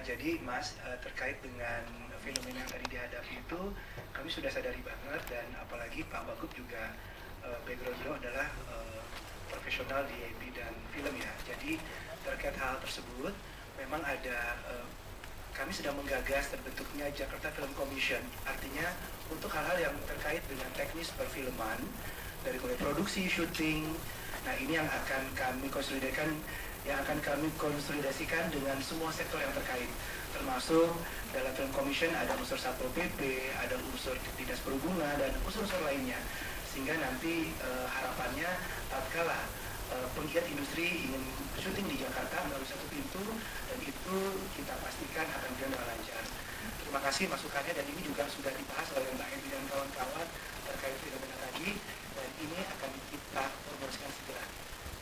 jadi Mas, terkait dengan fenomena yang tadi dihadapi itu, kami sudah sadari banget, dan apalagi Pak Wagub juga background beliau adalah profesional di bidang film ya. Jadi terkait hal tersebut, memang ada kami sedang menggagas terbentuknya Jakarta Film Commission. Artinya untuk hal-hal yang terkait dengan teknis perfilman, dari mulai produksi, syuting. Nah ini yang akan kami konsolidasikan dengan semua sektor yang terkait, termasuk dalam Film Commission ada unsur Satpol PP, ada unsur Dinas Perhubungan, dan unsur-unsur lainnya. Sehingga nanti harapannya tatkala penggiat industri ingin syuting di Jakarta melalui satu pintu, dan itu kita pastikan akan berjalan dengan lancar. Terima kasih masukannya, dan ini juga sudah dibahas oleh Mbak Edi dan kawan-kawan terkait fenomena tadi, dan ini akan kita promosikan segera.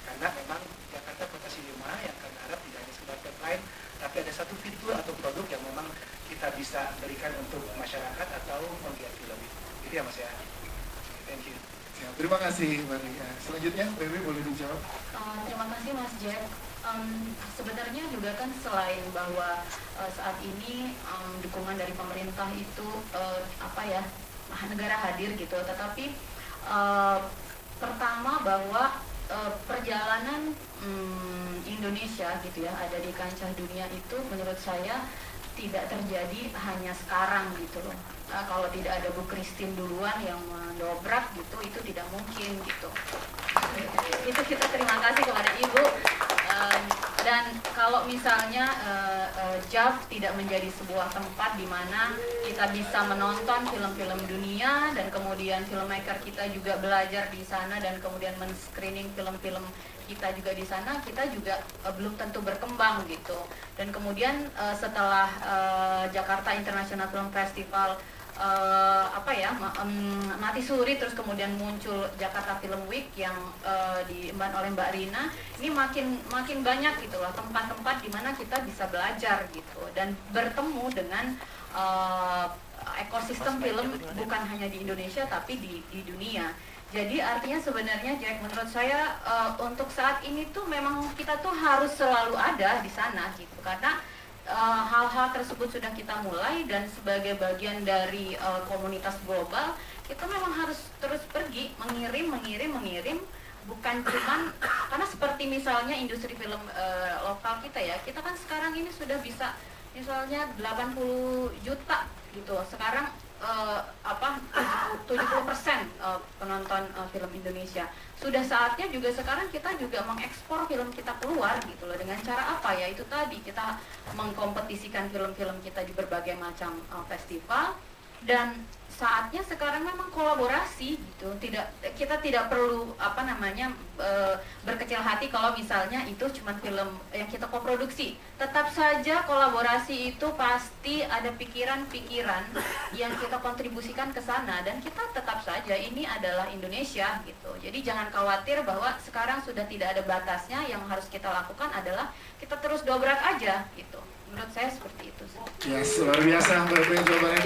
Karena memang Jakarta kota sinema yang kami harap tidak hanya sekedar tagline, tapi ada satu fitur atau produk yang memang kita bisa berikan untuk masyarakat atau penggiat film. Itu ya Mas ya. Thank you. Ya, terima kasih Mbak Ria. Selanjutnya, Baby boleh dijawab. Terima kasih Mas Jack. Sebenarnya juga kan selain bahwa saat ini dukungan dari pemerintah itu negara hadir gitu, tetapi pertama bahwa perjalanan Indonesia gitu ya ada di kancah dunia itu menurut saya tidak terjadi hanya sekarang gitu loh. Kalau tidak ada Bu Christine duluan yang mendobrak gitu, itu tidak mungkin gitu. Itu kita terima kasih kepada Ibu. Dan kalau misalnya JAV tidak menjadi sebuah tempat di mana kita bisa menonton film-film dunia, dan kemudian filmmaker kita juga belajar di sana, dan kemudian men-screening film-film kita juga di sana, kita juga belum tentu berkembang gitu. Dan kemudian setelah Jakarta International Film Festival mati suri, terus kemudian muncul Jakarta Film Week yang diemban oleh Mbak Rina, ini makin banyak gitulah tempat-tempat di mana kita bisa belajar gitu dan bertemu dengan ekosistem film bukan hanya di Indonesia tapi di dunia. Jadi artinya sebenarnya Jack, menurut saya untuk saat ini tuh memang kita tuh harus selalu ada di sana gitu, karena hal-hal tersebut sudah kita mulai, dan sebagai bagian dari komunitas global kita memang harus terus pergi mengirim, bukan cuman karena seperti misalnya industri film lokal kita ya, kita kan sekarang ini sudah bisa misalnya 80 juta gitu sekarang 70% penonton film Indonesia. Sudah saatnya juga sekarang kita juga mengekspor film kita keluar gitu loh. Dengan cara apa ya? Itu tadi kita mengkompetisikan film-film kita di berbagai macam festival, dan saatnya sekarang memang kolaborasi gitu. Kita tidak perlu berkecil hati kalau misalnya itu cuma film yang kita koproduksi. Tetap saja kolaborasi itu pasti ada pikiran-pikiran yang kita kontribusikan ke sana, dan kita tetap saja ini adalah Indonesia gitu. Jadi jangan khawatir bahwa sekarang sudah tidak ada batasnya. Yang harus kita lakukan adalah kita terus dobrak aja gitu. Menurut saya seperti itu. Yes, luar biasa Mbak Ria jawabannya.